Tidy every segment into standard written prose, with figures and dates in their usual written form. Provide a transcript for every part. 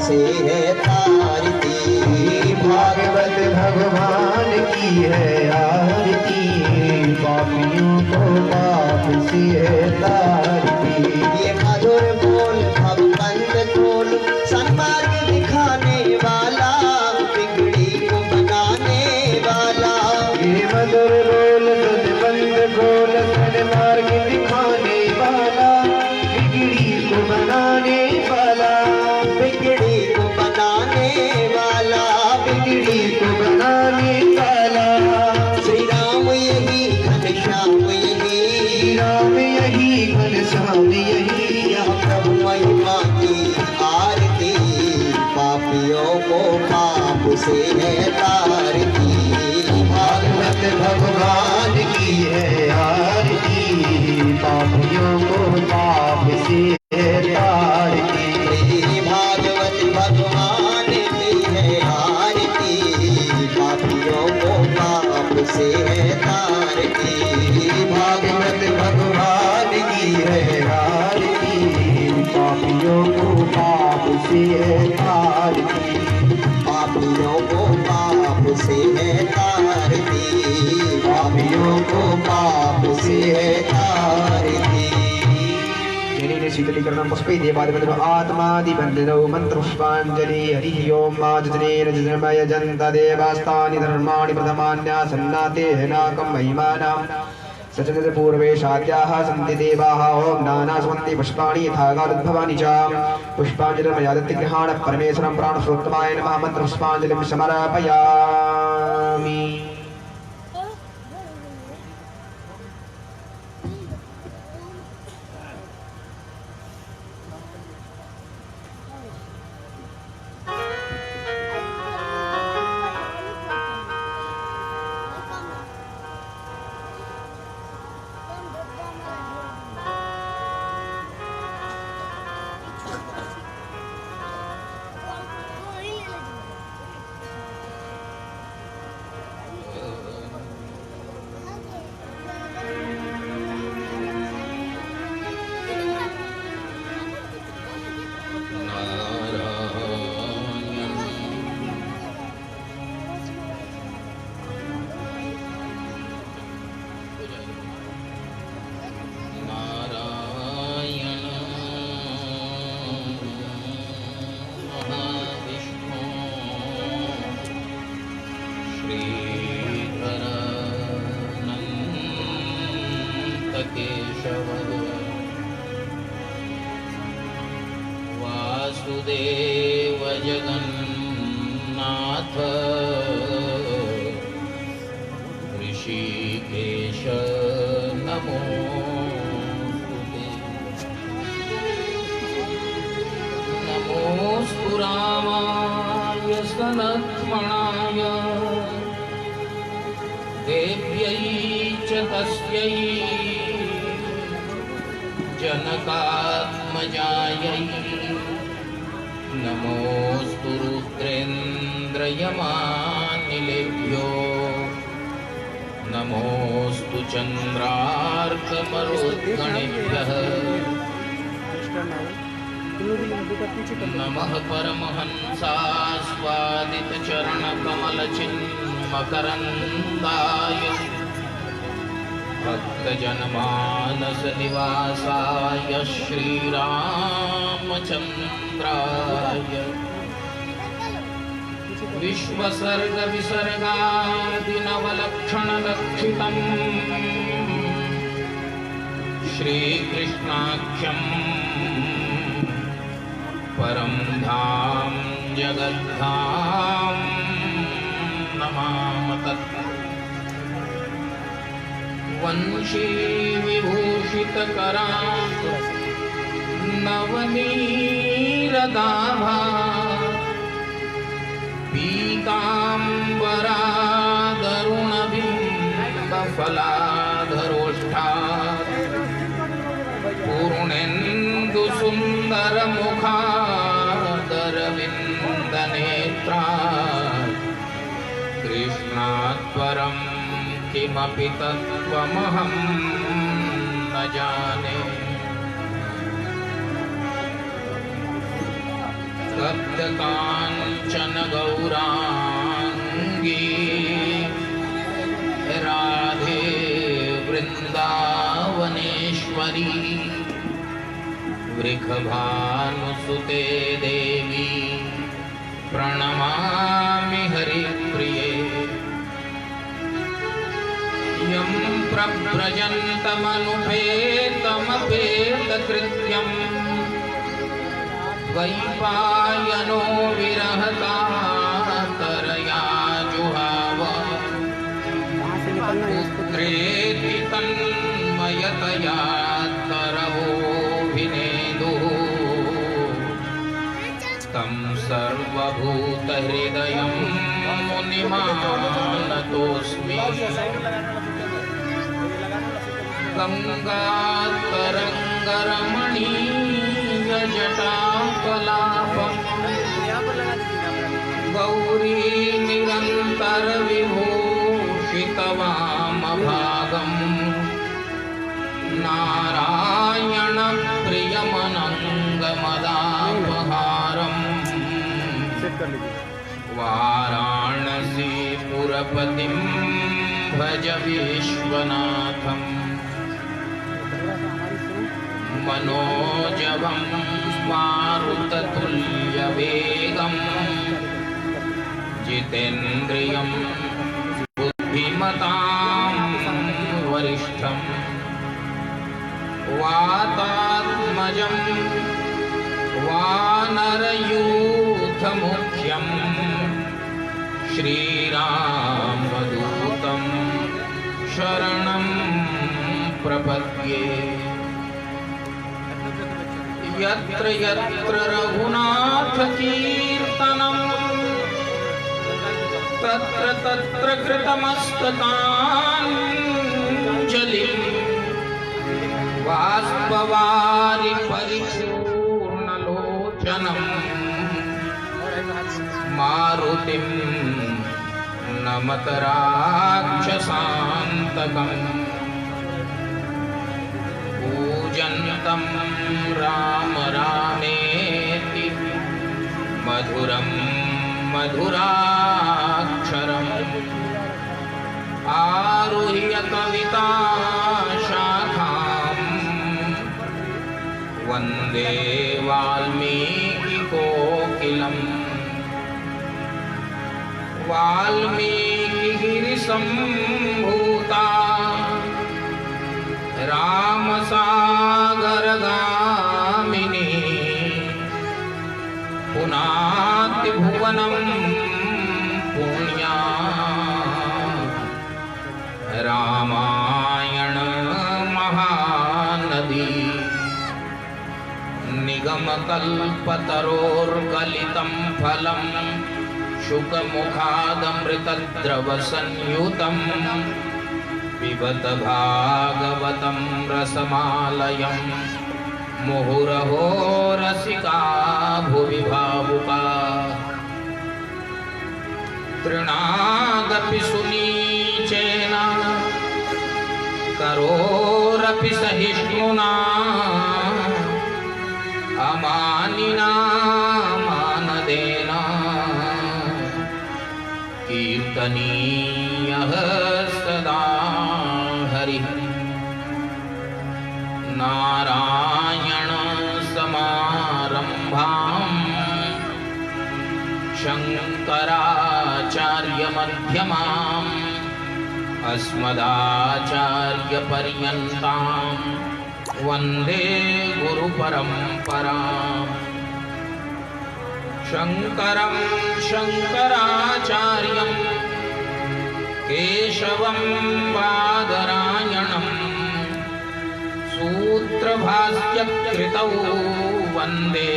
से है तारती। भागवत भगवान की है आरती, पापियों को पाप से है तारती। ये मधुर बोल भवबंद खोल, सन्मार्ग दिखाने वाला, बिगड़ी को बनाने वाला। ये मधुर बोल बंद बोल, सन्मार्ग दिखाने वाला, बिगड़ी को बनाने वाला। बिगड़ी को बनाने वाला, बिगड़ी को बनाने वाला। श्री राम यही घनश्याम यही, राम यही घनश्याम यही, यह प्रभु महिमा की आरती। पापियों को पाप से है तारती। भागवत भगवान की है आरती, पापियों को पाप से है तारती। भागवत भगवान की है आरती, पापियों को पाप से है तारती। भागवत भगवान की है आरती, पापियों को पाप से है तारती। पापियों को पाप से है तारती। पापियों को पाप से है तारती। जनेन शीतलीकरणं पुष्पै देवादिपतिनो आत्मादिबन्धनौ मन्त्रपुष्पाञ्जलि। हरिः ओं माजनेन जन्मय जन्त देवास्तानि धर्माणि प्रथमान्यासन्नातेः नाकं महिमानां सचनत पूर्वेशाद्याः सन्ति देवाः। ॐ नानासुगन्धि पुष्पाणि यथा गादुद्भवानि च। पुष्पाञ्जलिर्मया दत्तिगृहाण परमेश्वरं प्राणस्रोत्तमाय नमः। मन्त्रपुष्पाञ्जलिं समर्पयामि। वासुदेव जगन्नाथ ऋषिकेश नमोस्तुते। नमोस्तु रामाय सलक्ष्मणाय देव्यै च तस्यै जनकात्मजायै। नमोस्तु रुद्रेन्द्रयमानिलेभ्यो नमोस्तु चन्द्रार्कमरुद्गणेभ्यः। नमः परमहंसास्वादितचरणकमलचिन्मकरन्दाय भक्तजनमानसनिवासाय श्रीरामचन्द्राय। विश्वसर्गविसर्गादिनवलक्षणलक्षितम् श्रीकृष्णाख्यं परं धाम जगद्धाम नमामि तत्। वंशी विभूषितकरां नवनीरदाभा पीताम्बरादरुणबिम्बफलाधरोष्ठा पूर्णेन्दुसुन्दरमुखादरविन्दनेत्रा। कृष्णात् परं किमपि तत्त्वमहं न जाने। तप्तकाञ्चन गौराङ्गी राधे वृन्दावनेश्वरी वृषभानुसुते देवी प्रणमामि हरिप्रिये यं प्रव्रजन्तमनुपेतमपेतकृत्यं वैपायनो विरहकातरया जुहाव पुत्रेति तन्मयतया तरवोऽभिनेदुः तं सर्वभूतहृदयं मुनिमानतोऽस्मि गङ्गातरङ्गरमणीयजटाकलापम् गौरी निरन्तरविभूषितवामभागम् नारायणप्रियमनङ्गमदापहारम् वाराणसीपुरपतिं भज विश्वनाथम् मनोजवं मारुततुल्यवेगम् जितेन्द्रियं बुद्धिमतां वरिष्ठं वातात्मजं वानरयूथमुख्यं श्रीरामदूतं शरणं प्रपद्ये यत्र यत्र रघुनाथकीर्तनं तत्र तत्र कृतमस्तकाञ्जलिं बाष्पवारि परिपूर्णलोचनं मारुतिं नमत राक्षसान्तकम् पूजन्तं राम रामेति मधुरं मधुराक्षरम् आरुह्य कविताशाखां वन्दे वाल्मीकिकोकिलम् वाल्मीकिगिरिसम्भूता रामसागरगामिनी पुनाति भुवनं पुण्या रामायण महानदी निगमकल्पतरोर्गलितं फलं शुकमुखादमृतद्रवसंयुतं पिबत भागवतं रसमालयं मुहुरहो रसिका भुवि भावुका तृणादपि सुनीचेन करोरपि सहिष्णुना अमानिना मानदेन कीर्तनीयः सदा हरिः नारायण समारम्भाम् शङ्कराचार्यमध्यमाम् अस्मदाचार्यपर्यन्तां वन्दे गुरुपरम्पराम् शङ्करं शङ्कराचार्यं केशवं बादरायणं सूत्रभाष्यकृतौ वन्दे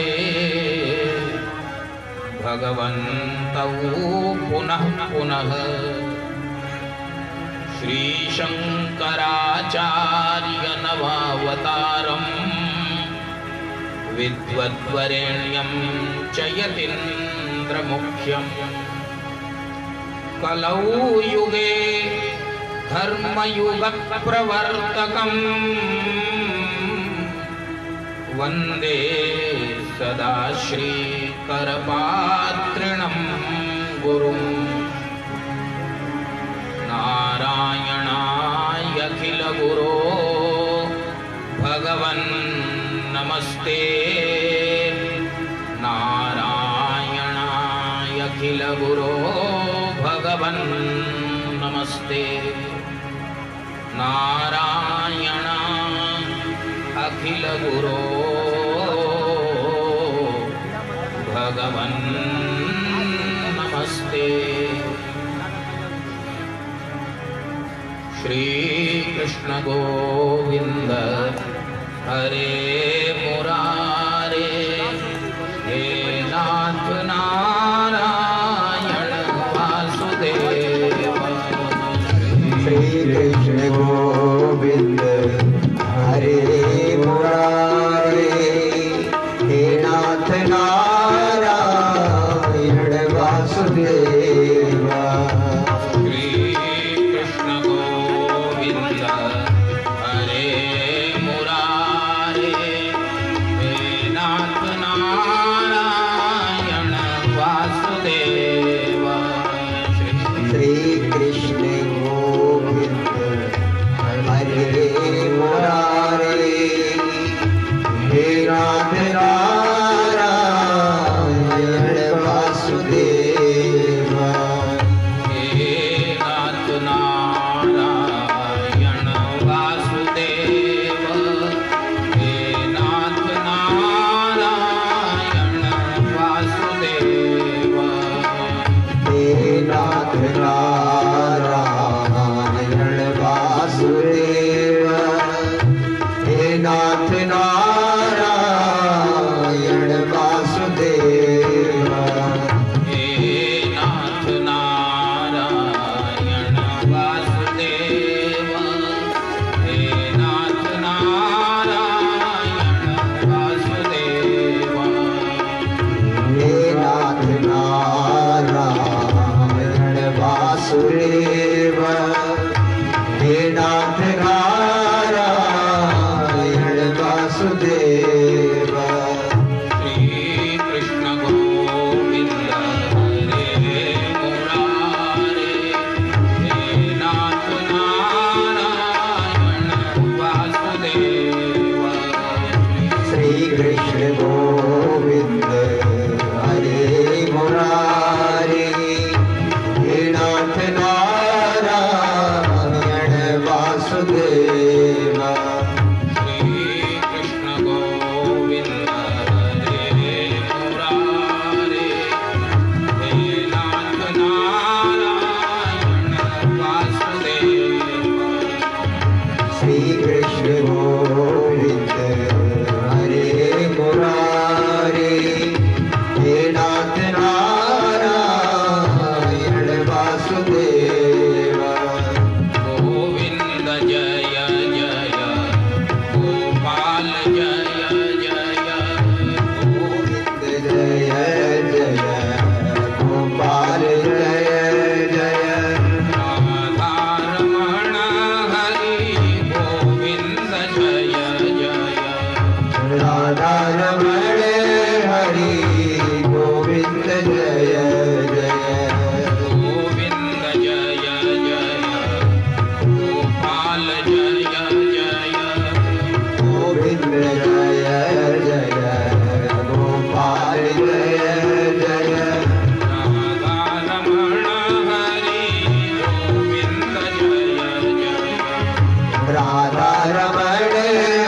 भगवन्तौ पुनः पुनः श्रीशङ्कराचार्यनवावतारम् विद्वद्वरेण्यं च यतीन्द्रमुख्यं कलौ युगे धर्मयुगप्रवर्तकं वन्दे सदा श्रीकरपात्रिणं गुरुं नारायणायखिलगुरो भगवन् नमस्ते नारायणायखिलगुरो भगवन् नमस्ते नारायण अखिलगुरो भगवन् नमस्ते श्री कृष्ण गोविंद हरे मुरारे हे नाथ नारायण वासुदेव श्री कृष्ण गोविंद हरे मुरारे हे नाथ नारायण वासुदेव श्री कृष्ण गोविंद हरे मुरारे हे नाथ नारायण वासुदेव श्री कृष्ण गोविंद हरे मुरारे हे नाथ नारायण वासुदेव हे नाथ नारायण वासुदेव हे नाथ नारायण वासुदेव हे नाथ नारायण वासुदेव हे नाथ नारायण वासुदेव हे नाथ नारायण वासुदेव हे नाथ नारायण वासुदेव हे नाथ नारायण वासुदेव हे नाथ नारायण वासुदेव श्री कृष्ण गोविंद हरे मुरारे हे नाथ नारायण वासुदेव श्री कृष्ण गोविंद हरे मुरारे हे नाथ नारायण वासुदेव श्री कृष्ण गोविंद हरे मुरारे हे नाथ नारायण वासुदेव श्री कृष्ण गोविंद हरे मुरारे हे नाथ नारायण वासुदेव गोविंद जय जय गोपाल जय जय गोविंद जय जय गोपाल जय जय राधारमण हरि गोविंद जय जय राधा रमण हरि गोविंद जय जय गोविंद जय जय गोपाल जय जय गोविंद जय जय गोपाल जय जय राधारमण हरि गोविंद जय जय राधा रमण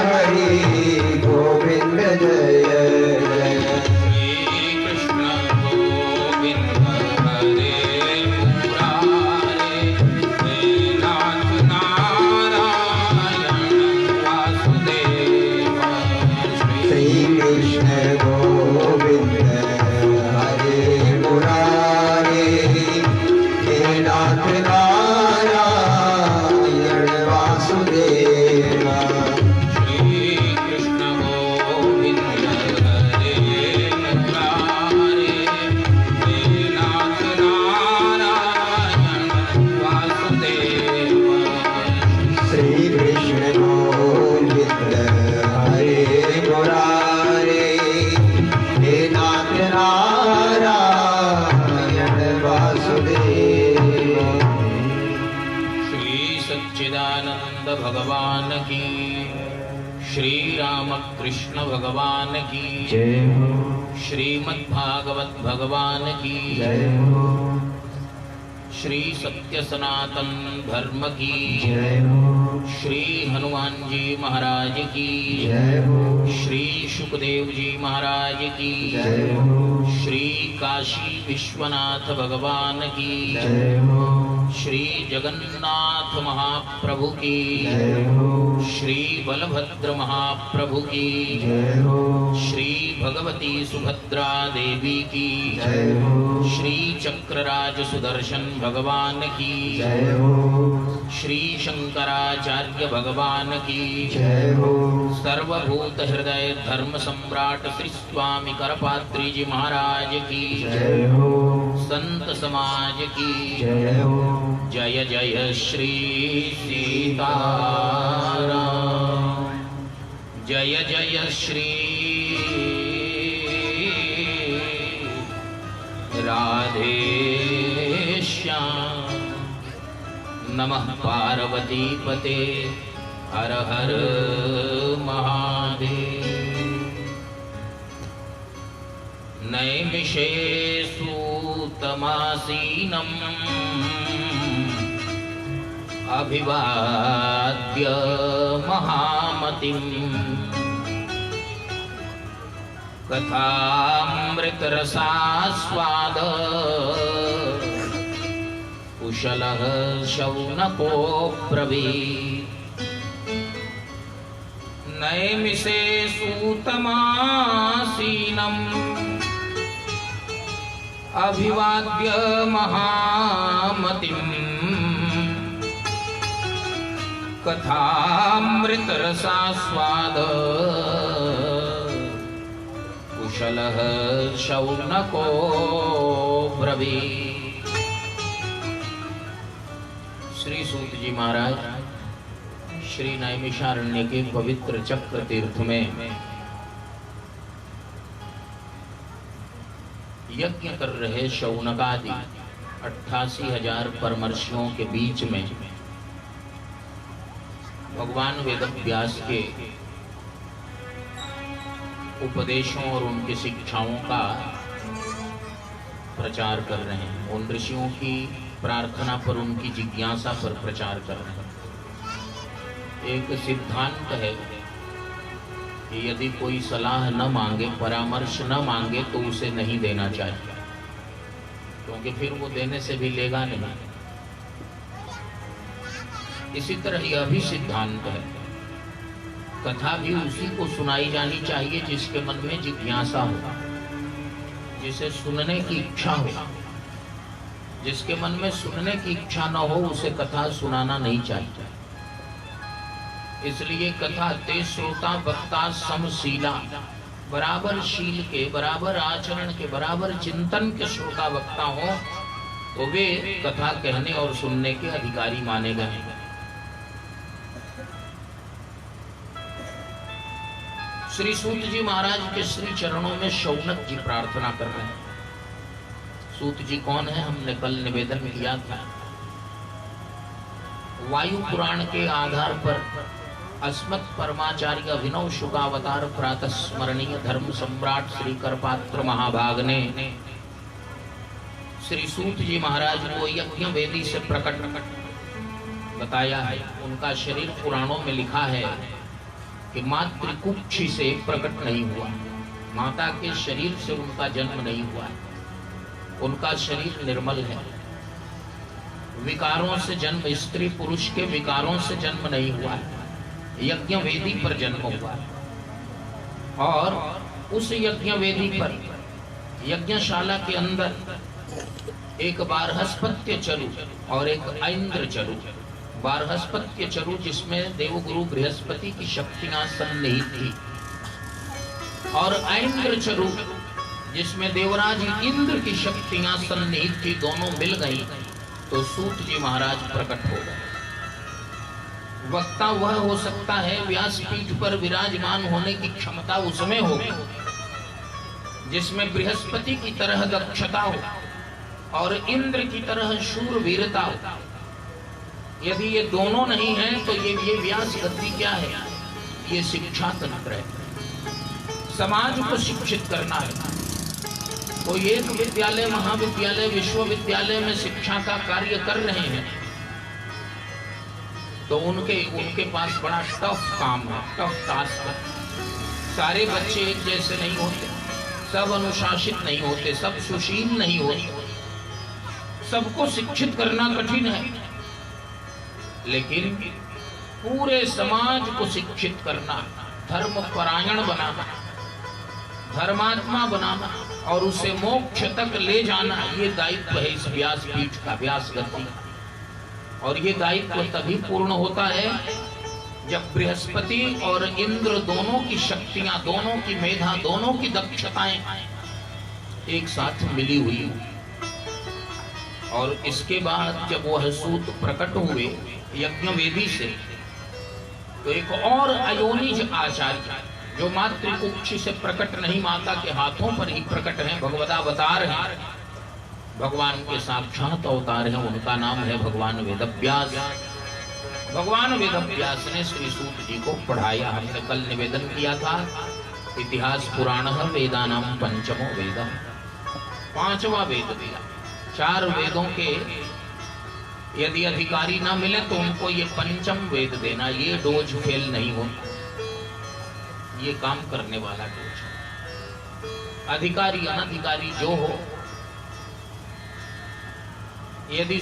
हरि गोविंद जय जय श्री कृष्ण गोविंद हरे मुरारे हे नाथ नारायण वासुदेव श्री कृष्ण गोविंद हरे मुरारे हे नाथ नारायण वासुदेव श्री कृष्ण गोविंद हरे मुरारे हे नाथ नारायण वासुदेव श्री कृष्ण गोविंद हरे मुरारे भगवान की, श्री रामकृष्ण भगवान की, जय हो, श्रीमद्भागवत भगवान की, जय हो, श्री सत्य सनातन धर्म की, जय हो, श्री हनुमान जी महाराज की, जय हो, श्री सुखदेव जी महाराज की, जय हो, श्री काशी विश्वनाथ भगवान की, जय हो, श्री जगन्नाथ महाप्रभु की, जय हो, श्री बलभद्र महाप्रभु की, जय हो, श्री भगवती सुभद्रा देवी की, जय हो, श्री चक्रराज सुदर्शन भगवान की, जय हो, श्री शंकराचार्य भगवान की, जय हो, सर्वभूत हृदय धर्म सम्राट श्री स्वामी करपात्री जी महाराज की, जय हो, संत समाज की, जय हो, जय जय श्री सीताराम, जय जय श्री राधे श्याम, नमः पार्वती पते हर हर महादेव। नैमिषेषु तमासीनम् अभिवाद्य महामतिम्, कथामृतरसास्वाद कुशलः शौनको ब्रवीत्। नैमिषेषु तमासीनम् अभिवाद्य महामतिम्, कथामृतरसास्वाद कुशलः शौनको ब्रवीत्। श्री सूत जी महाराज श्री नैमिषारण्य के पवित्र चक्र तीर्थ में यज्ञ कर रहे शौनकादि 88,000 परमर्षियों के बीच में भगवान वेदव्यास के उपदेशों और उनकी शिक्षाओं का प्रचार कर रहे हैं। उन ऋषियों की प्रार्थना पर, उनकी जिज्ञासा पर प्रचार कर रहे हैं। एक सिद्धांत है कि यदि कोई सलाह न मांगे, परामर्श न मांगे तो उसे नहीं देना चाहिए, क्योंकि फिर वो देने से भी लेगा नहीं। इसी तरह यह भी सिद्धांत है, कथा भी उसी को सुनाई जानी चाहिए जिसके मन में जिज्ञासा हो, जिसे सुनने की इच्छा हो। जिसके मन में सुनने की इच्छा न हो उसे कथा सुनाना नहीं चाहिए। इसलिए कथा ते श्रोता वक्ता समशीला, बराबर शील के, बराबर आचरण के, बराबर चिंतन के श्रोता वक्ता हो तो वे कथा कहने और सुनने के अधिकारी माने गए। श्री सूत जी महाराज के श्री चरणों में शौनक जी प्रार्थना कर रहे हैं। सूत जी कौन है, हमने कल निवेदन किया था। वायु पुराण के आधार पर अस्मत् परमाचार्य अभिनव शुकावतार प्रातः स्मरणीय धर्म सम्राट श्री करपात्र महाभाग ने श्री सूत जी महाराज को यज्ञ वेदी से प्रकट बताया है। उनका शरीर पुराणों में लिखा है कि मातृकुक्षी से प्रकट नहीं हुआ, माता के शरीर से उनका जन्म नहीं हुआ। उनका शरीर निर्मल है, विकारों से जन्म, स्त्री पुरुष के विकारों से जन्म नहीं हुआ, यज्ञ वेदी पर जन्म हुआ। और उस यज्ञ वेदी पर, यज्ञशाला के अंदर एक बारहस्पत्य चरु और एक ऐन्द्र चरु। बारहस्पत्य चरु जिसमें देवगुरु बृहस्पति की शक्तियां सन्निहित थी, और ऐन्द्र चरु जिसमें देवराज इंद्र की शक्तियां सन्निहित थी, दोनों मिल गई तो सूत जी महाराज प्रकट हो गए। वक्ता वह हो सकता है, व्यासपीठ पर विराजमान होने की क्षमता उसमें हो जिसमें बृहस्पति की तरह दक्षता हो और इंद्र की तरह शूरवीरता हो। यदि ये दोनों नहीं हैं तो ये व्यास गति क्या है? ये शिक्षा तंत्र है। समाज को शिक्षित करना है। वो एक विद्यालय, महाविद्यालय, विश्वविद्यालय में शिक्षा का कार्य कर रहे हैं तो उनके पास बड़ा टफ काम है, टफ टास्क है। सारे बच्चे एक जैसे नहीं होते, सब अनुशासित नहीं होते, सब सुशील नहीं होते, सबको शिक्षित करना कठिन है। लेकिन पूरे समाज को शिक्षित करना, धर्म परायण बनाना, धर्मात्मा बनाना और उसे मोक्ष तक ले जाना, ये दायित्व है इस व्यासपीठ का, व्यास गति। और ये दायित्व तभी पूर्ण होता है जब बृहस्पति और इंद्र दोनों की शक्तियां, दोनों की मेधा, दोनों की दक्षताएं एक साथ मिली हुई हो। और इसके बाद जब वह सूत प्रकट हुए यज्ञवेदी से, तो एक और अयोनिज आचार्य जो मातृकुक्षी से प्रकट नहीं, माता के हाथों पर ही प्रकट हैं, भगवदावतार हैं, भगवान के साक्षात अवतार हैं, उनका नाम है भगवान वेदव्यास। भगवान वेदव्यास ने श्री सूत जी को पढ़ाया। हमने कल निवेदन किया था, इतिहास पुराण वेदानाम पंचमो वेद, पांचवा वेद दिया। 4 वेदों के यदि अधिकारी ना मिले तो उनको ये पंचम वेद देना, ये डोज फेल नहीं होता, ये काम करने वाला डोज। अधिकारी अनधिकारी जो हो, यदि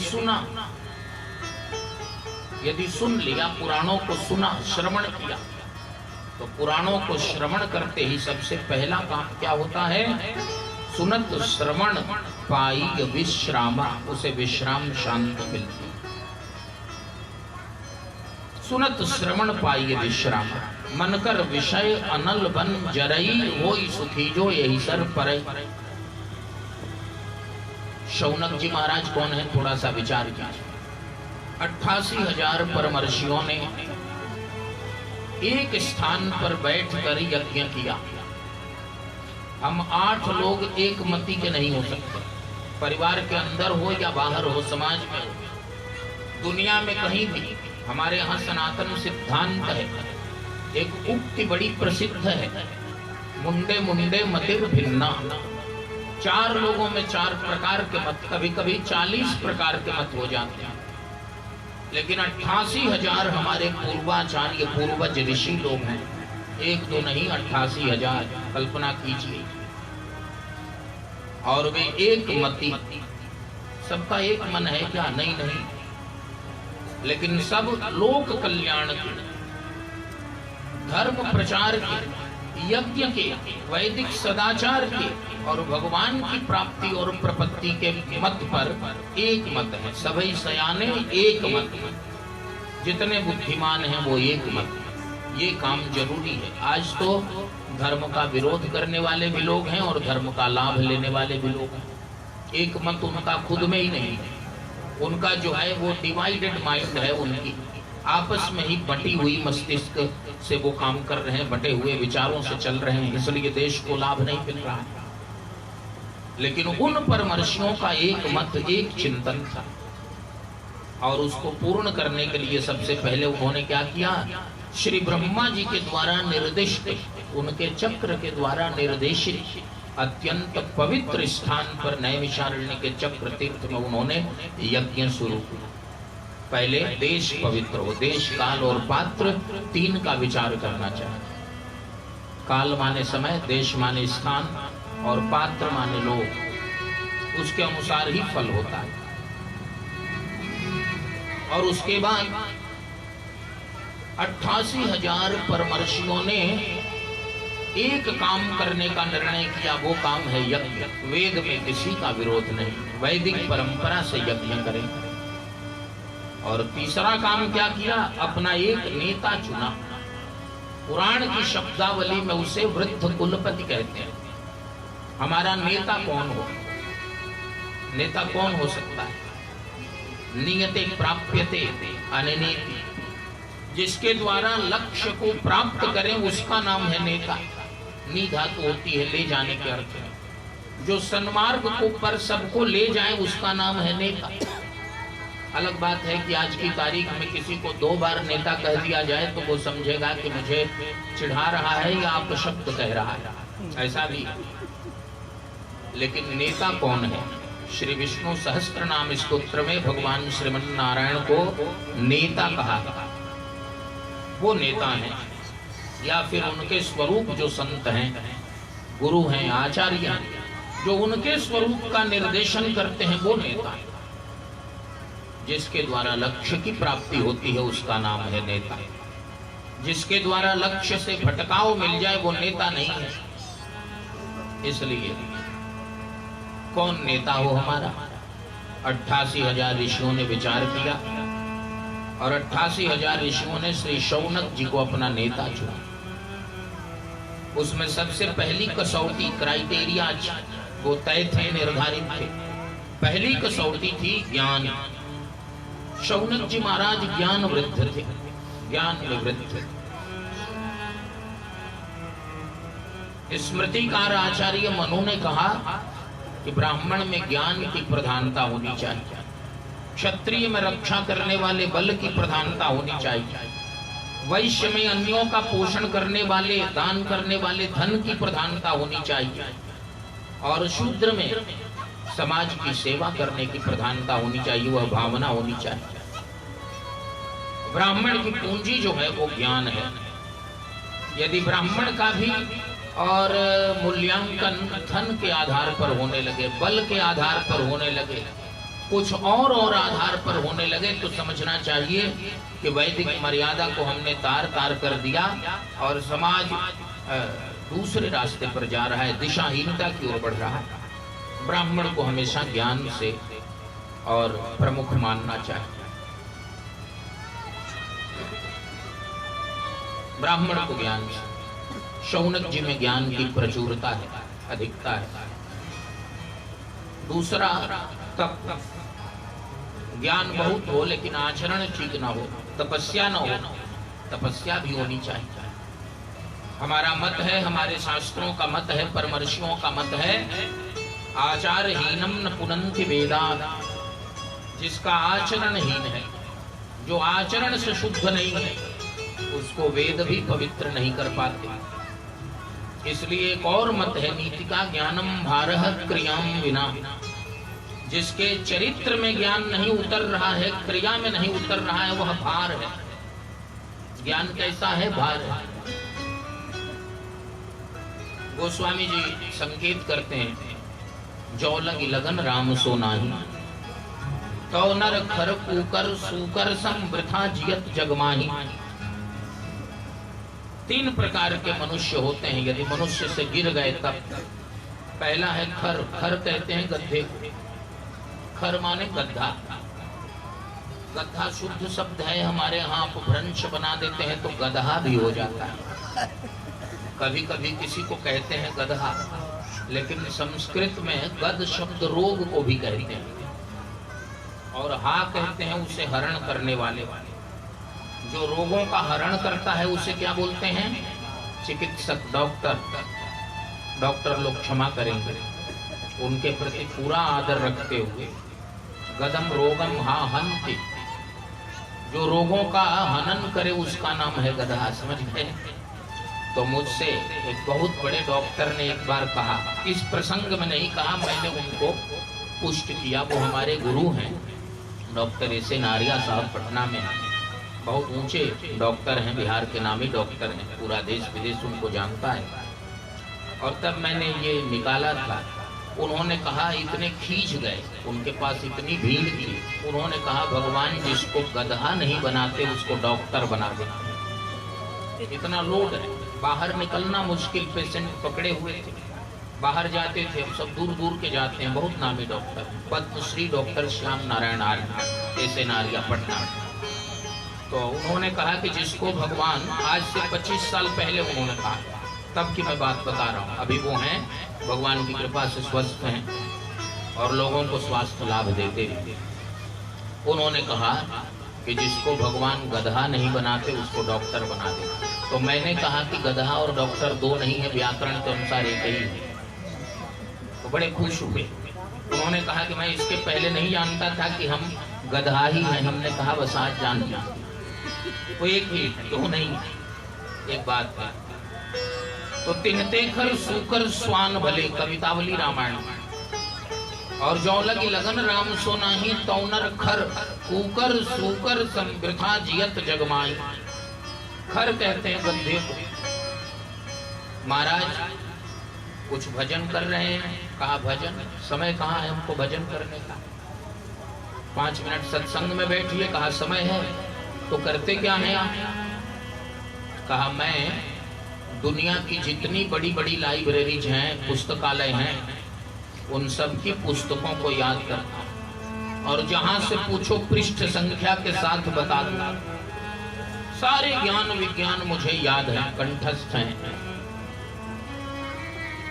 सुन लिया, पुराणों को सुना, श्रवण किया, तो पुराणों को श्रवण करते ही सबसे पहला काम क्या होता है? सुनत श्रवण पाई विश्रामा, उसे विश्राम शांति मिलती। सुनत श्रवण पाई विश्राम, मन कर विषय अनल बन जरई, होई सुखी जो यही सर परई। शौनक जी महाराज कौन है? थोड़ा सा विचार कीजिए। 88,000 परमर्षियों ने एक स्थान पर बैठकर यज्ञ किया। हम 8 लोग एक मति के नहीं हो सकते, परिवार के अंदर हो या बाहर हो, समाज में हो, दुनिया में कहीं भी। हमारे यहाँ सनातन सिद्धांत है, एक उक्ति बड़ी प्रसिद्ध है, मुंडे मुंडे मतिर भिन्ना। 4 लोगों में 4 प्रकार के मत, कभी कभी 40 प्रकार के मत हो जाते हैं। लेकिन 88,000 हमारे पूर्वाचार्य, पूर्वज ऋषि लोग हैं, 1-2 नहीं, 88,000। कल्पना कीजिए। और वे एक मति, सबका एक मन है क्या? नहीं नहीं, लेकिन सब लोक कल्याण के, धर्म प्रचार के, यज्ञ के, वैदिक सदाचार के और भगवान की प्राप्ति और प्रपत्ति के मत पर एक मत है। सभी सयाने एक मत, जितने बुद्धिमान हैं वो एक मत। ये काम जरूरी है। आज तो धर्म का विरोध करने वाले भी लोग हैं और धर्म का लाभ लेने वाले भी लोग हैं। एक मत उनका खुद में ही नहीं है, उनका जो है वो डिवाइडेड माइंड है, उनकी आपस में ही बटी हुई मस्तिष्क से वो काम कर रहे हैं, बटे हुए विचारों से चल रहे हैं, इसलिए देश को लाभ नहीं मिल रहा है। लेकिन उन परमर्षियों का एक मत, एक चिंतन था और उसको पूर्ण करने के लिए सबसे पहले उन्होंने क्या किया? श्री ब्रह्मा जी के द्वारा निर्दिष्ट, उनके चक्र के द्वारा निर्देशित अत्यंत पवित्र स्थान पर नैमिषारण्य के चक्र तीर्थ में उन्होंने यज्ञ शुरू किया। पहले देश पवित्र हो, देश, काल और पात्र 3 का विचार करना चाहिए। काल माने समय, देश माने स्थान और पात्र माने लोग, उसके अनुसार ही फल होता है। और उसके बाद 88,000 परमर्षियों ने एक काम करने का निर्णय किया, वो काम है यज्ञ। वेद में किसी का विरोध नहीं, वैदिक परंपरा से यज्ञ करें। और तीसरा काम क्या किया? अपना एक नेता चुना। पुराण की शब्दावली में उसे वृद्ध कुलपति कहते हैं। हमारा नेता कौन हो? नेता कौन हो सकता है? नियते प्राप्यते अनिनेति, जिसके द्वारा लक्ष्य को प्राप्त करें उसका नाम है नेता। नी धातु होती है ले जाने के अर्थ में। जो सन्मार्ग को पर सबको ले जाए उसका नाम है नेता। अलग बात है कि आज की तारीख में किसी को 2 बार नेता कह दिया जाए तो वो समझेगा कि मुझे चिढ़ा रहा है या अपशब्द कह रहा है, ऐसा भी है। लेकिन नेता कौन है? श्री विष्णु सहस्त्र नाम स्तोत्र में भगवान श्रीमन नारायण को नेता कहा गया। वो नेता हैं या फिर उनके स्वरूप जो संत हैं, गुरु हैं, आचार्य हैं, जो उनके स्वरूप का निर्देशन करते हैं, वो नेता है। जिसके द्वारा लक्ष्य की प्राप्ति होती है उसका नाम है नेता। जिसके द्वारा लक्ष्य से भटकाव मिल जाए वो नेता नहीं है। इसलिए कौन नेता हो हमारा? 88,000 ऋषियों ने विचार किया और 88,000 ऋषियों ने श्री शौनक जी को अपना नेता चुना। उसमें सबसे पहली कसौटी, क्राइटेरिया वो तय थे, निर्धारित थे। पहली कसौटी थी ज्ञान। शौनक जी महाराज ज्ञान वृद्ध थे, ज्ञान निवृत्त थे। स्मृतिकार आचार्य मनु ने कहा कि ब्राह्मण में ज्ञान की प्रधानता होनी चाहिए, क्षत्रिय में रक्षा करने वाले बल की प्रधानता होनी चाहिए, वैश्य में अन्यों का पोषण करने वाले, दान करने वाले धन की प्रधानता होनी चाहिए, और शूद्र में समाज की सेवा करने की प्रधानता होनी चाहिए, वह भावना होनी चाहिए। ब्राह्मण की पूंजी जो है वो ज्ञान है। यदि ब्राह्मण का भी और मूल्यांकन धन के आधार पर होने लगे, बल के आधार पर होने लगे, कुछ और आधार पर होने लगे, तो समझना चाहिए कि वैदिक मर्यादा को हमने तार तार कर दिया और समाज दूसरे रास्ते पर जा रहा है, दिशाहीनता की ओर बढ़ रहा है। ब्राह्मण को हमेशा ज्ञान से और प्रमुख मानना चाहिए। ब्राह्मण को ज्ञान से, शौनक जी में ज्ञान की प्रचुरता है, अधिकता है। दूसरा तप, ज्ञान बहुत हो लेकिन आचरण ठीक ना हो, तपस्या ना हो, तपस्या भी होनी चाहिए। हमारा मत है, हमारे शास्त्रों का मत है, परमर्षियों का मत है, आचारहीनम न पुनन्ति वेदा। जिसका आचरण हीन है, जो आचरण से शुद्ध नहीं है, उसको वेद भी पवित्र नहीं कर पाते। इसलिए एक और मत है, नीति का ज्ञानम भारह क्रियाम विना। जिसके चरित्र में ज्ञान नहीं उतर रहा है, क्रिया में नहीं उतर रहा है, वह भार है। ज्ञान कैसा है? भार है। गोस्वामी जी संकेत करते हैं, जो लगी लगन राम सो नाही, तो नर खर कुकर सूकर सम वृथा जियत जगमाही। 3 प्रकार के मनुष्य होते हैं यदि मनुष्य से गिर गए तब। पहला है खर। खर कहते हैं गड्ढे। खर माने गड्ढा। गड्ढा शुद्ध शब्द है, हमारे यहाँ अपभ्रंश बना देते हैं तो गधा भी हो जाता है। कभी कभी किसी को कहते हैं गधा, लेकिन संस्कृत में गद शब्द रोग को भी कहते हैं, और हा कहते हैं उसे हरण करने वाले। जो रोगों का हरण करता है उसे क्या बोलते हैं? चिकित्सक, डॉक्टर। डॉक्टर लोग क्षमा करेंगे, उनके प्रति पूरा आदर रखते हुए। गदम रोगम हा हन्ति, जो रोगों का हनन करे उसका नाम है गधा। समझ गए? तो मुझसे एक बहुत बड़े डॉक्टर ने एक बार कहा, इस प्रसंग में नहीं कहा, मैंने उनको पुष्ट किया, वो हमारे गुरु हैं, डॉक्टर एस ए नारिया साहब, पटना में बहुत ऊंचे डॉक्टर हैं, बिहार के नामी डॉक्टर हैं, पूरा देश विदेश उनको जानता है। और तब मैंने ये निकाला था, उन्होंने कहा, इतने खींच गए, उनके पास इतनी भीड़ थी, उन्होंने कहा भगवान जिसको गधा नहीं बनाते उसको डॉक्टर बना देते। इतना लोड है, बाहर निकलना मुश्किल, पेशेंट पकड़े हुए थे, बाहर जाते थे, सब दूर दूर के जाते हैं, बहुत नामी डॉक्टर, पद्मश्री डॉक्टर श्याम नारायण आर्य, ऐसे नारिया, पटना। तो उन्होंने कहा कि जिसको भगवान, आज से 25 साल पहले उन्होंने कहा, तब की मैं बात बता रहा हूँ, अभी वो हैं, भगवान की कृपा से स्वस्थ हैं और लोगों को स्वास्थ्य लाभ देते हैं। उन्होंने कहा कि जिसको भगवान गधा नहीं बनाते उसको डॉक्टर बना देते। तो मैंने कहा कि गधा और डॉक्टर 2 नहीं है, व्याकरण के अनुसार एक ही है। तो बड़े खुश हुए। उन्होंने कहा कि मैं इसके पहले नहीं जानता था कि हम गधा ही है। हमने कहा बस आज जान लिया। वो एक ही दो नहीं, एक बात है। तो तिनते खर सूकर स्वान भले, कवितावली रामायण। और जो लगी लगन राम सो नाही, तौनर खर कूकर सूकर संवृथा जियत जगमाई। खर कहते हैं गधे को। महाराज कुछ भजन कर रहे हैं, कहा भजन समय कहाँ है हमको भजन करने का। 5 मिनट सत्संग में बैठिए, कहा समय है। तो करते क्या है आप? कहा मैं दुनिया की जितनी बड़ी बड़ी लाइब्रेरीज हैं, पुस्तकालय हैं, उन सब की पुस्तकों को याद करता हूं और जहां से पूछो पृष्ठ संख्या के साथ बता दूंगा। सारे ज्ञान विज्ञान मुझे याद है, कंठस्थ हैं।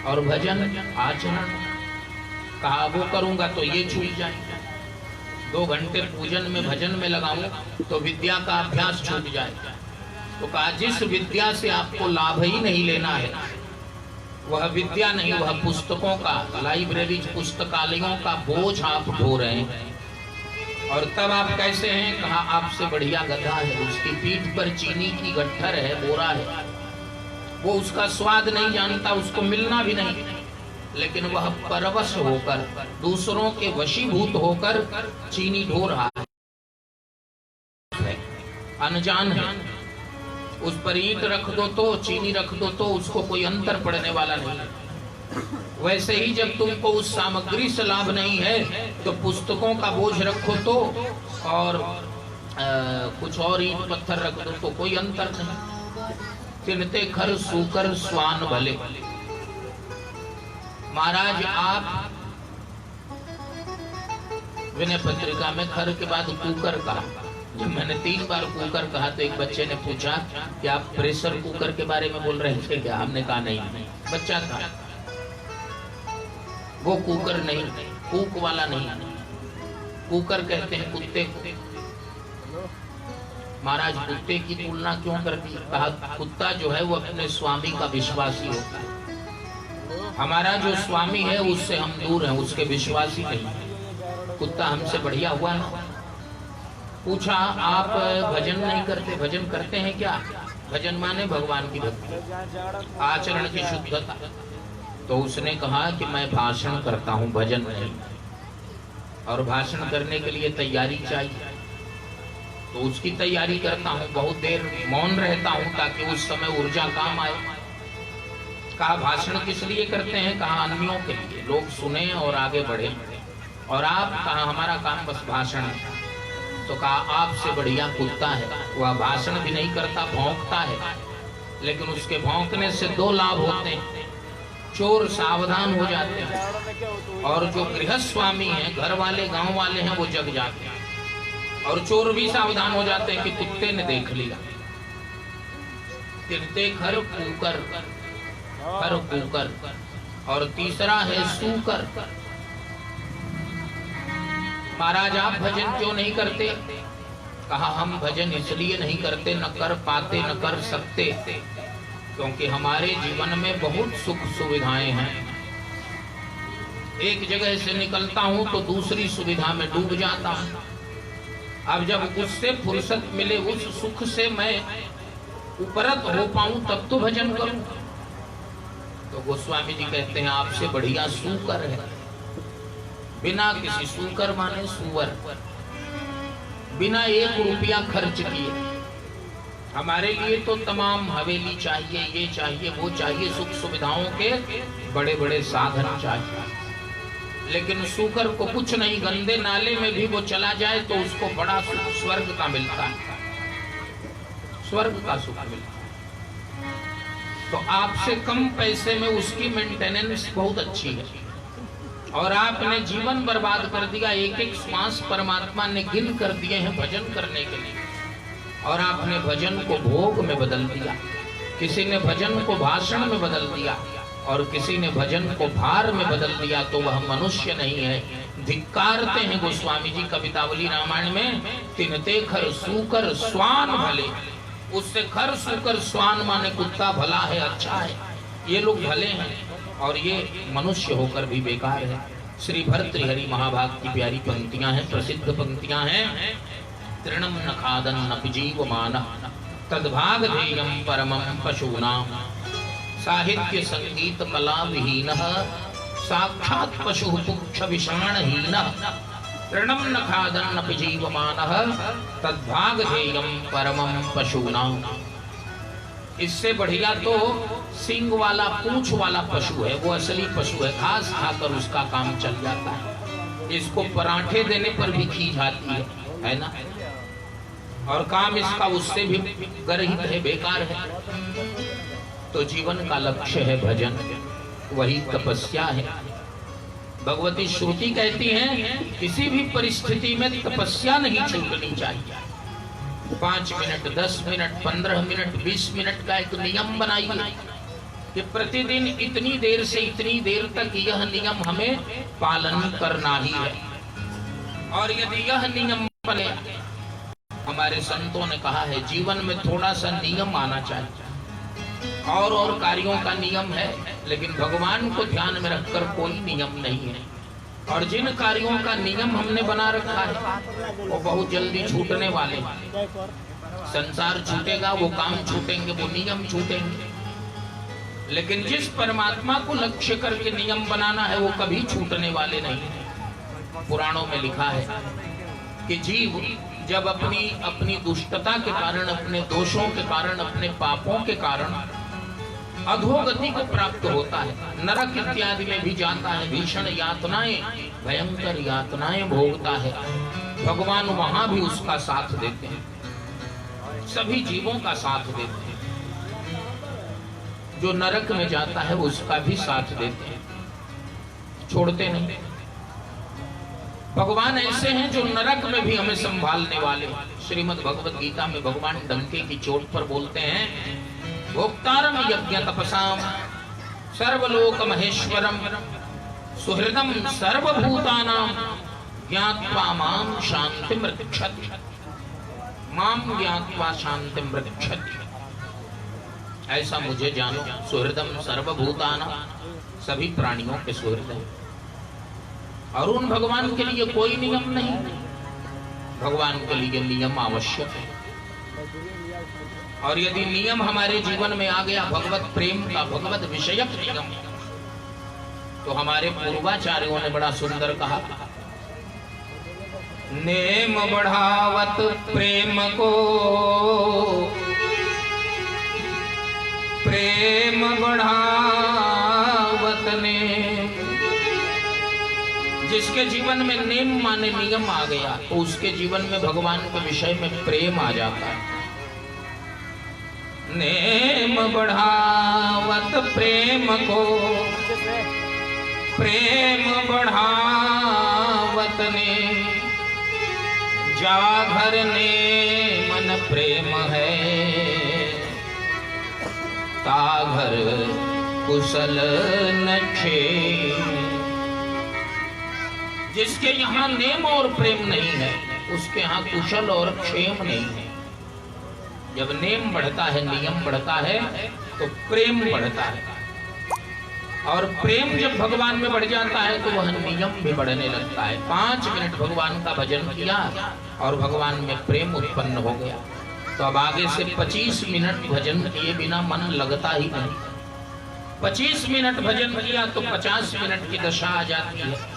और भजन आचरण, कहा वो करूंगा तो ये छूट जाएगा। 2 घंटे पूजन में भजन में लगाऊं तो विद्या का अभ्यास छूट जाएगा। तो कहा जिस विद्या से आपको लाभ ही नहीं लेना है, वह विद्या नहीं, वह पुस्तकों का, लाइब्रेरी पुस्तकालयों का बोझ आप ढो रहे हैं। और तब आप कैसे हैं? कहा आपसे बढ़िया गधा है, उसकी पीठ पर चीनी की गट्ठर है, बोरा है, वो उसका स्वाद नहीं जानता, उसको मिलना भी नहीं, लेकिन वह परवश होकर, दूसरों के वशीभूत होकर चीनी ढो रहा है, अनजान है। उस पर ईंट रख दो तो, चीनी रख दो तो उसको कोई अंतर पड़ने वाला नहीं। वैसे ही जब तुमको उस सामग्री से लाभ नहीं है तो पुस्तकों का बोझ रखो तो, और कुछ और ईंट पत्थर रख दो तो कोई अंतर नहीं। तिनते खर सूकर स्वान भले। महाराज आप विनय पत्रिका में खर के बाद कुकर कहा। जब मैंने 3 बार कुकर कहा तो एक बच्चे ने पूछा कि आप प्रेशर कुकर के बारे में बोल रहे थे क्या? हमने कहा नहीं, बच्चा था, वो कुकर नहीं, कूक वाला नहीं, कुकर कहते हैं कुत्ते को। महाराज कुत्ते की तुलना क्यों कर दी? कहा कुत्ता जो है वो अपने स्वामी का विश्वासी होता है, हमारा जो स्वामी है उससे हम दूर हैं, उसके विश्वासी नहीं। कुत्ता हमसे बढ़िया हुआ ना। पूछा आप भजन नहीं करते? भजन करते हैं क्या? भजन माने भगवान की भक्ति, आचरण की शुद्धता। तो उसने कहा कि मैं भाषण करता हूँ, भजन नहीं। और भाषण करने के लिए तैयारी चाहिए, तो उसकी तैयारी करता हूँ, बहुत देर मौन रहता हूँ ताकि उस समय ऊर्जा काम आए। कहा भाषण किस लिए करते हैं? कहा अन्यों के लिए, लोग सुने और आगे बढ़े। और आप? कहा हमारा काम बस भाषण है। तो कहा आपसे बढ़िया कुत्ता है, वह भाषण भी नहीं करता, भौंकता है, लेकिन उसके भौंकने से 2 लाभ होते हैं। चोर सावधान हो जाते हैं, और जो गृहस्थ स्वामी हैं, घर वाले, गांव वाले हैं, वो जग जाते हैं। और चोर भी सावधान हो जाते हैं कि कुत्ते ने देख लिया। तिनते खर कूकर, खर कूकर। और तीसरा है सूकर। महाराज आप भजन क्यों नहीं करते? कहा हम भजन इसलिए नहीं करते, न कर पाते न कर सकते, क्योंकि हमारे जीवन में बहुत सुख सुविधाएं हैं। एक जगह से निकलता हूं तो दूसरी सुविधा में डूब जाता हूं। अब जब उससे फुर्सत मिले, उस सुख से मैं उपरत हो पाऊं, तब तो भजन करूं। तो गोस्वामी जी कहते हैं आपसे बढ़िया सूकर है। बिना किसी, सूकर माने सुअर, बिना 1 रुपया खर्च किए। हमारे लिए तो तमाम हवेली चाहिए, ये चाहिए, वो चाहिए, सुख सुविधाओं के बड़े बड़े साधन चाहिए, लेकिन सूकर को कुछ नहीं, गंदे नाले में भी वो चला जाए तो उसको बड़ा सुख स्वर्ग का मिलता है, स्वर्ग का सुख मिलता है। तो आपसे कम पैसे में उसकी मेंटेनेंस बहुत अच्छी है। और आपने जीवन बर्बाद कर दिया, एक एक श्वास परमात्मा ने गिन कर दिए हैं भजन करने के लिए, और आपने भजन को भोग में बदल दिया। किसी ने भजन को भाषण में बदल दिया, और किसी ने भजन को भार में बदल दिया, तो वह मनुष्य नहीं है। धिक्कारते हैं गोस्वामी जी कवितावली रामायण में, तिनते खर सूकर स्वान भले। उससे खर सूकर स्वान माने कुत्ता भला है, अच्छा है, ये लोग भले हैं, और ये मनुष्य होकर भी बेकार है। श्री भर्तृहरि महाभाग की प्यारी पंक्तियां हैं, प्रसिद्ध पंक्तियां हैं। तृणम न खादन न जीवमानः तद्भाग ध्येयं परमं पशूनां साहित्य संगीत कला विहीनः साक्षात् पशुः पुच्छ विषाणहीनः तृणम न खादन न जीवमानः तद्भाग ध्येयं परमं पशूनां। इससे बढ़िया तो सींग वाला पूंछ वाला पशु है, वो असली पशु है, घास खाकर उसका काम चल जाता है। इसको पराठे देने पर भी खींच आती है ना, और काम इसका उससे भी गर्हित है, बेकार है। तो जीवन का लक्ष्य है भजन, वही तपस्या है। भगवती श्रुति कहती है किसी भी परिस्थिति में तपस्या नहीं छूटनी चाहिए। 5 मिनट, 10 मिनट, 15 मिनट, 20 मिनट का एक नियम बनाइए कि प्रतिदिन इतनी देर से इतनी देर तक यह नियम हमें पालन करना ही है। और यदि यह नियम बने, हमारे संतों ने कहा है जीवन में थोड़ा सा नियम आना चाहिए। और कार्यों का नियम है, लेकिन भगवान को ध्यान में रखकर कोई नियम नहीं है। और जिन कार्यों का नियम हमने बना रखा है वो बहुत जल्दी छूटने वाले हैं। संसार छूटेगा, वो काम छूटेंगे, वो नियम छूटेंगे। लेकिन जिस परमात्मा को लक्ष्य करके नियम बनाना है वो कभी छूटने वाले नहीं। पुराणों में लिखा है कि जीव जब अपनी दुष्टता के कारण, अपने दोषों के कारण, अपने पापों के कारण अधोगति को प्राप्त होता है, नरक इत्यादि में भी जाता है, भीषण यातनाएं, भयंकर यातनाएं भोगता है, भगवान वहां भी उसका साथ देते हैं, सभी जीवों का साथ देते हैं। जो नरक में जाता है उसका भी साथ देते हैं, छोड़ते नहीं। भगवान ऐसे हैं जो नरक में भी हमें संभालने वाले। श्रीमद् भगवत गीता में भगवान डंके की चोट पर बोलते हैं भोक्तारम यज्ञ तपसाम सर्वलोक महेश्वरम सुहृदम सर्वभूतानां ज्ञात्वा मां शांतिं रक्षति, मां ज्ञात्वा शांतिं रक्षति। ऐसा मुझे जानो, सुहृदम सर्वभूतानां, सभी प्राणियों के सुहृद हैं। और उन भगवान के लिए कोई नियम नहीं, भगवान के लिए नियम आवश्यक है। और यदि नियम हमारे जीवन में आ गया, भगवत प्रेम का, भगवत विषयक नियम, तो हमारे पूर्वाचार्यों ने बड़ा सुंदर कहा, नेम बढ़ावत प्रेम को, प्रेम बढ़ावत ने। जिसके जीवन में नेम माने नियम आ गया तो उसके जीवन में भगवान के विषय में प्रेम आ जाता है। नेम बढ़ावत प्रेम को, प्रेम बढ़ावत ने। जाघर ने मन प्रेम है, ताघर कुशल नक्षे। जिसके यहाँ नेम और प्रेम नहीं है उसके यहाँ कुशल और क्षेम नहीं है। जब नेम बढ़ता है, नियम बढ़ता है, तो प्रेम बढ़ता है। और प्रेम जब भगवान में बढ़ जाता है तो वह नियम भी बढ़ने लगता है। 5 मिनट भगवान का भजन किया और भगवान में प्रेम उत्पन्न हो गया, तो अब आगे से 25 मिनट भजन किए बिना मन लगता ही नहीं। 25 मिनट भजन किया तो 50 मिनट की दशा आ जाती है।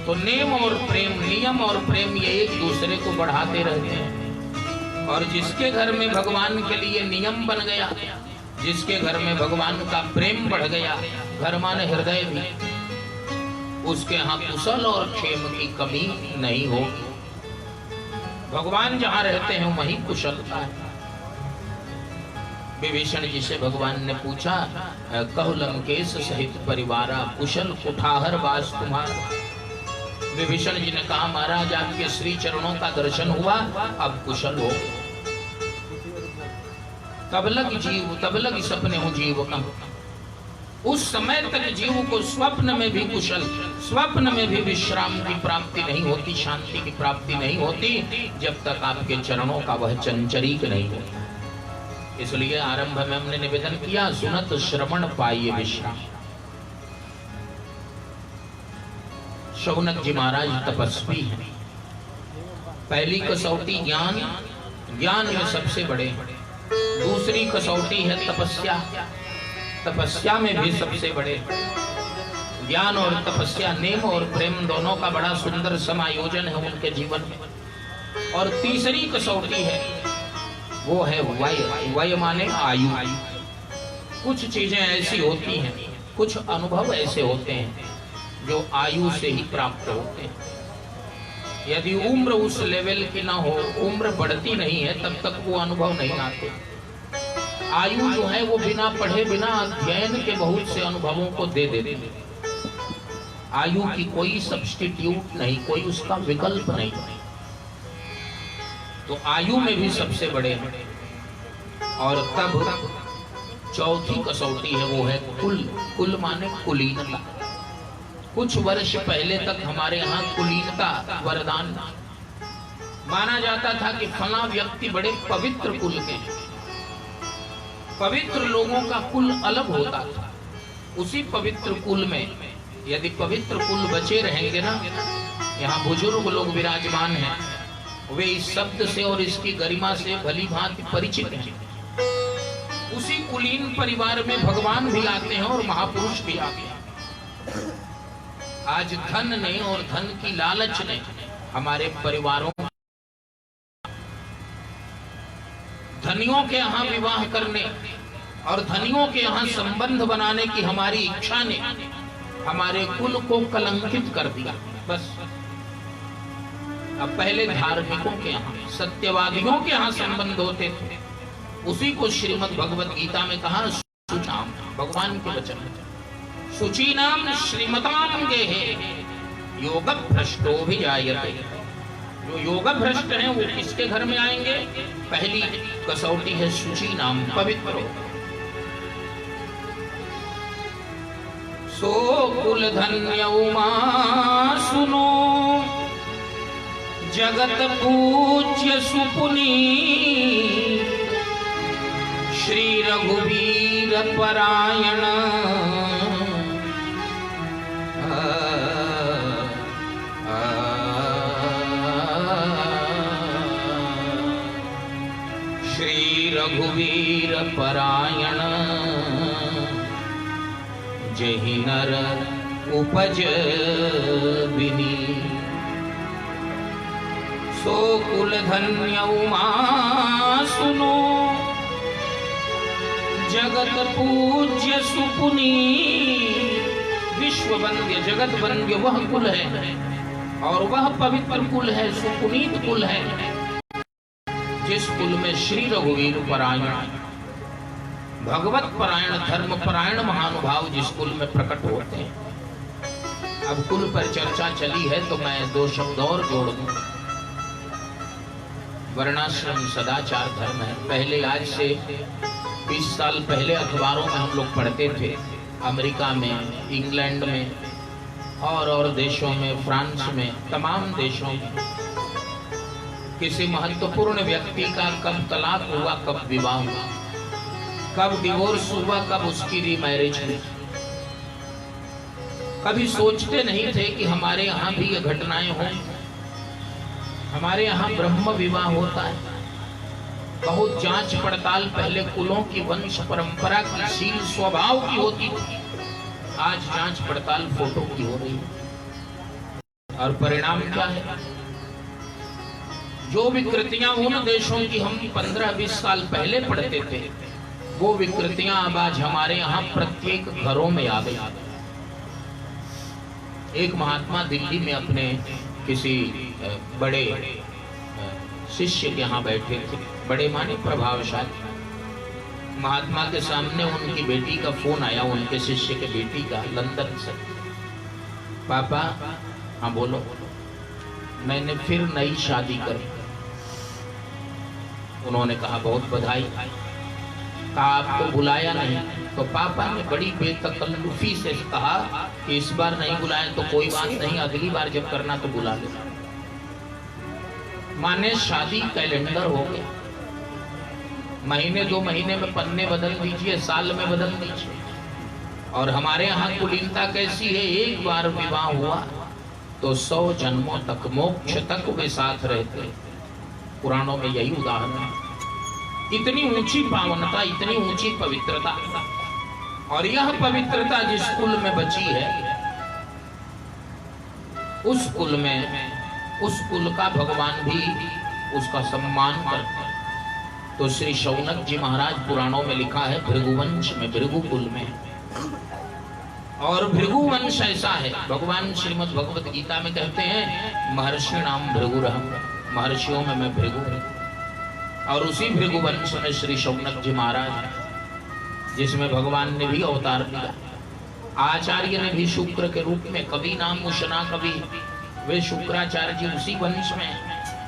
तो नेम और प्रेम, नियम और प्रेम ये एक दूसरे को बढ़ाते रहते हैं। और जिसके घर में भगवान के लिए नियम बन गया, जिसके घर में भगवान का प्रेम बढ़ गया, घर माने हृदय भी, उसके यहाँ कुशल और क्षेम की कमी नहीं होगी। भगवान जहाँ रहते हैं वहीं कुशलता है। विभीषण जी से भगवान ने पूछा, कहु लंकेश सहित परिवारा कुशल कुठाहर वास तुम्हारा। विभीषण जी ने कहा, महाराज आपके श्री चरणों का दर्शन हुआ, अब कुशल हो। तब लग सपने हो जीव का। उस समय तक जीव को स्वप्न में भी कुशल, स्वप्न में भी विश्राम की प्राप्ति नहीं होती, शांति की प्राप्ति नहीं होती, जब तक आपके चरणों का वह चंचरीक नहीं होता। इसलिए आरंभ में हमने निवेदन किया, सुनत श्रवण पाइए विश्राम। शौनक जी महाराज तपस्वी हैं। पहली कसौटी ज्ञान, ज्ञान में सबसे बड़े। दूसरी कसौटी है तपस्या, तपस्या में भी सबसे बड़े। ज्ञान और तपस्या, नेम और प्रेम दोनों का बड़ा सुंदर समायोजन है उनके जीवन में। और तीसरी कसौटी है वो है वय। वय माने आयु। कुछ चीजें ऐसी होती हैं, कुछ अनुभव ऐसे होते हैं जो आयु से ही प्राप्त होते हैं। यदि उम्र उस लेवल की ना हो, उम्र बढ़ती नहीं है, तब तक वो अनुभव नहीं आते। आयु जो है वो बिना पढ़े, बिना अध्ययन के बहुत से अनुभवों को दे देती है। आयु की कोई सब्स्टिट्यूट नहीं, कोई उसका विकल्प नहीं। तो आयु में भी सबसे बड़े हैं। और तब चौथी कसौटी है वो है कुल। कुल माने कुलीनता। कुछ वर्ष पहले तक हमारे यहाँ कुलीनता वरदान माना जाता था कि फला व्यक्ति बड़े पवित्र कुल के हैं। पवित्र लोगों का कुल अलग होता था। उसी पवित्र कुल में यदि पवित्र कुल बचे रहेंगे ना, यहाँ बुजुर्ग लोग विराजमान हैं, वे इस शब्द से और इसकी गरिमा से भली भांति परिचित हैं। उसी कुलीन परिवार में भगवान भी आते हैं और महापुरुष भी आते हैं। आज धन ने और धन की लालच ने हमारे परिवारों, धनियों के यहाँ विवाह करने और धनियों के यहाँ संबंध बनाने की हमारी इच्छा ने हमारे कुल को कलंकित कर दिया। बस अब पहले धार्मिकों के यहाँ, सत्यवादियों के यहाँ संबंध होते थे। उसी को श्रीमद् भगवत गीता में कहा, सुनाम, भगवान के वचन, शुचि नाम श्रीमताम गेहे योग भ्रष्टो भी जायते। जो योग भ्रष्ट हैं वो किसके घर में आएंगे? पहली कसौटी है शुचि नाम, पवित्र। सो कुल धन्य उमा सुनो, जगत पूज्य सुपुनी, श्री रघुवीर परायण, श्री रघुवीर परायण, जहि नर उपज बिनी। सो कुल धन्य उमा सुनो, जगत पूज्य सुपुनी। विश्व वंद्य, जगत वंद्य वह कुल है और वह पवित्र कुल है, सुपुनीत कुल है, जिस कुल में श्री रघुवीर परायण, भगवत परायण, धर्म परायण महानुभाव जिस कुल में प्रकट होते हैं। अब कुल पर चर्चा चली है तो मैं दो शब्द और जोड़ दूं। वर्णाश्रम सदाचार धर्म है। पहले, आज से 20 साल पहले अखबारों में हम लोग पढ़ते थे, अमेरिका में, इंग्लैंड में और देशों में, फ्रांस में, तमाम देशों में किसी महत्वपूर्ण व्यक्ति का कब तलाक हुआ, कब विवाह हुआ, कब डिवोर्स हुआ, कब उसकी रीमैरिज हुई। कभी सोचते नहीं थे कि हमारे यहाँ भी ये घटनाएं हों। हमारे यहाँ ब्रह्म विवाह होता है। बहुत जांच पड़ताल पहले कुलों की, वंश परंपरा की, शील स्वभाव की होती थी। आज जांच पड़ताल फोटो की हो रही है। और परिणाम क्या है? जो विकृतियां उन देशों की हम 15-20 साल पहले पढ़ते थे, वो विकृतियां अब आज हमारे यहाँ प्रत्येक घरों में आ गई। एक महात्मा दिल्ली में अपने किसी बड़े शिष्य के यहाँ बैठे थे, बड़े माने प्रभावशाली। महात्मा के सामने उनकी बेटी का फोन आया, उनके शिष्य के बेटी का, लंदन से। पापा, हाँ बोलो। मैंने फिर नई शादी करी। उन्होंने कहा बहुत बधाई। कहा आपको बुलाया नहीं? तो पापा ने बड़ी बेतकल्लुफी से कहा कि इस बार नहीं बुलाया तो कोई बात नहीं, अगली बार जब करना तो बुला लेना। माने शादी कैलेंडर हो गया। महीने 2 महीने में पन्ने बदल दीजिए, साल में बदल दीजिए। और हमारे यहाँ कुलीनता कैसी है? एक बार विवाह हुआ तो 100 जन्मों तक, मोक्ष तक वे साथ रहते। पुराणों में यही उदाहरण है। इतनी ऊंची पावनता, इतनी ऊंची पवित्रता, और यह पवित्रता जिस कुल में बची है, उस कुल में, उस कुल का भगवान भी उसका सम्मान करते हैं। तो श्री शौनक जी महाराज, पुराणों में लिखा है, भृगुवंश में, भृगु कुल में। और भृगुवंश ऐसा है, भगवान श्रीमद् भगवत गीता में कहते हैं, महर्षि नाम भृगुरहम्, महर्षियों में मैं भृगु हूं। और उसी भृगुवंश में श्री शौनक जी महाराज हैं, जिसमें भगवान ने भी अवतार लिया। आचार्य ने भी शुक्र के रूप में, कवि नाम उशना कवि, वे शुक्राचार्य जी उसी वंश में।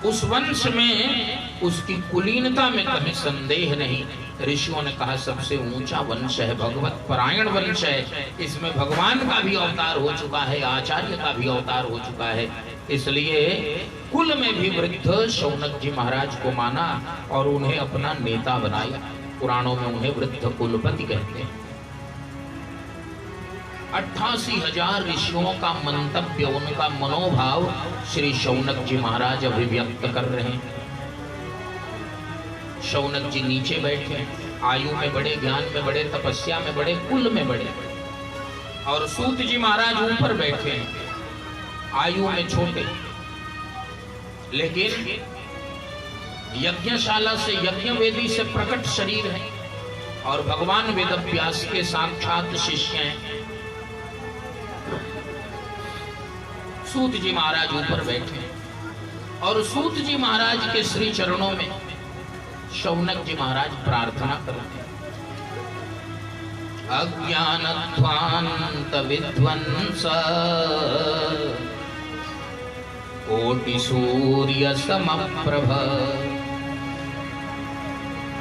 उस वंश में उसकी कुलीनता में कहीं संदेह नहीं। ऋषियों ने कहा सबसे ऊंचा वंश है, भगवत परायण वंश है, इसमें भगवान का भी अवतार हो चुका है, आचार्य का भी अवतार हो चुका है। इसलिए कुल में भी वृद्ध शौनक जी महाराज को माना और उन्हें अपना नेता बनाया। पुराणों में उन्हें वृद्ध कुलपति कहते हैं। 88,000 ऋषियों का मंतव्य, उनका मनोभाव श्री शौनक जी महाराज अभिव्यक्त कर रहे हैं। शौनक जी नीचे बैठे, आयु में बड़े, ज्ञान में बड़े, तपस्या में बड़े, कुल में बड़े, और सूत जी महाराज ऊपर बैठे हैं, आयु में छोटे, लेकिन यज्ञशाला से, यज्ञ वेदी से प्रकट शरीर है, और भगवान वेदव्यास के साक्षात शिष्य हैं। सूत जी महाराज ऊपर बैठे, और सूत जी महाराज के श्री चरणों में शौनक जी महाराज प्रार्थना करते हैं। अज्ञानध्वांत विध्वंस कोटि सूर्य समप्रभ,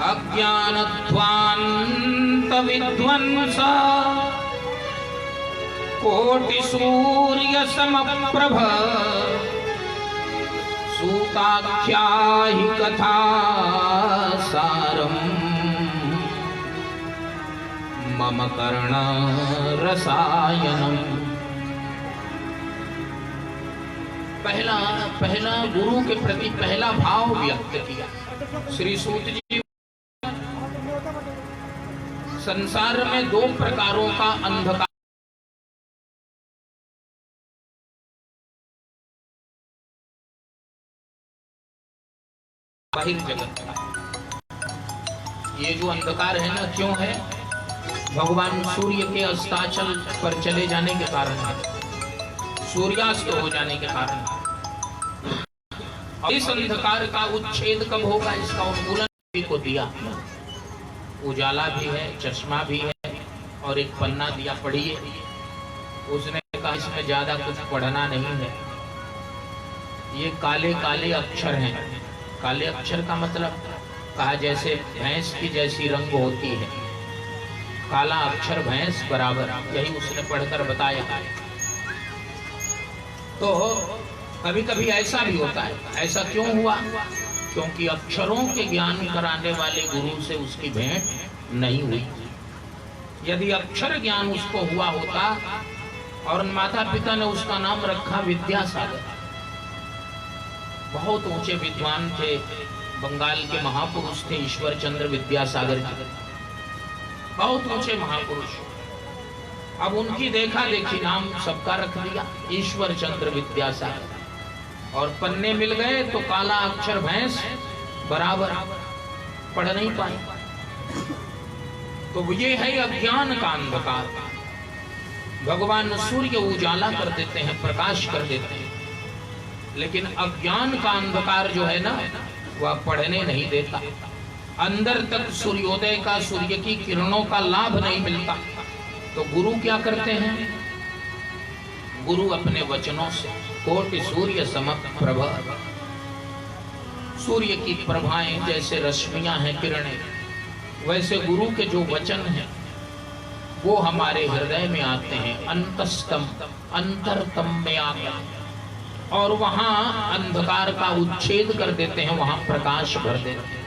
अज्ञानध्वांत विध्वंस कोटि सूर्य समप्रभ, सूताख्याहि कथा सारम् मम कर्ण रसायनम। पहला गुरु के प्रति पहला भाव व्यक्त किया श्री सूत जी। संसार में 2 प्रकारों का अंधकार, बाहिर जगत का। ये जो अंधकार है ना, क्यों है? भगवान सूर्य के अस्ताचल पर चले जाने के कारण है, सूर्यास्त हो जाने के कारण। और इस अंधकार का उच्छेद कब होगा, इसका उन्मूलन भी को दिया। उजाला भी है, चश्मा भी है, और एक पन्ना दिया, पढ़िए। उसने कहा इसमें ज्यादा कुछ पढ़ना नहीं है, ये काले काले अक्षर हैं। काले अक्षर का मतलब कहा जैसे भैंस की जैसी रंग होती है, काला अक्षर भैंस बराबर, यही उसने पढ़कर बताया। तो कभी कभी ऐसा भी होता है। ऐसा क्यों हुआ? क्योंकि अक्षरों के ज्ञान कराने वाले गुरु से उसकी भेंट नहीं हुई। यदि अक्षर ज्ञान उसको हुआ होता, और माता पिता ने उसका नाम रखा विद्यासागर, बहुत ऊंचे विद्वान थे, बंगाल के महापुरुष थे ईश्वर चंद्र विद्यासागर जी, बहुत ऊंचे महापुरुष। अब उनकी देखा देखी नाम सबका रख दिया ईश्वर चंद्र विद्यासागर, और पन्ने मिल गए तो काला अक्षर भैंस बराबर, पढ़ नहीं पाए। तो ये है अज्ञान का अंधकार। भगवान सूर्य उजाला कर देते हैं, प्रकाश कर देते हैं, लेकिन अज्ञान का अंधकार जो है ना, वह पढ़ने नहीं देता। अंदर तक सूर्योदय का, सूर्य की किरणों का लाभ नहीं मिलता। तो गुरु क्या करते हैं? गुरु अपने वचनों से, कोटि सूर्य समप्रभ, सूर्य की प्रभाएं जैसे रश्मियां हैं, किरणें, वैसे गुरु के जो वचन हैं वो हमारे हृदय में आते हैं, अंतस्तम, अंतरतम में आकर, और वहां अंधकार का उच्छेद कर देते हैं, वहां प्रकाश भर देते हैं।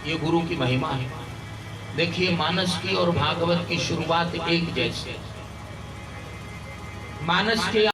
ये गुरु की महिमा है। देखिए, मानस की और भागवत की शुरुआत एक जैसे। मानस के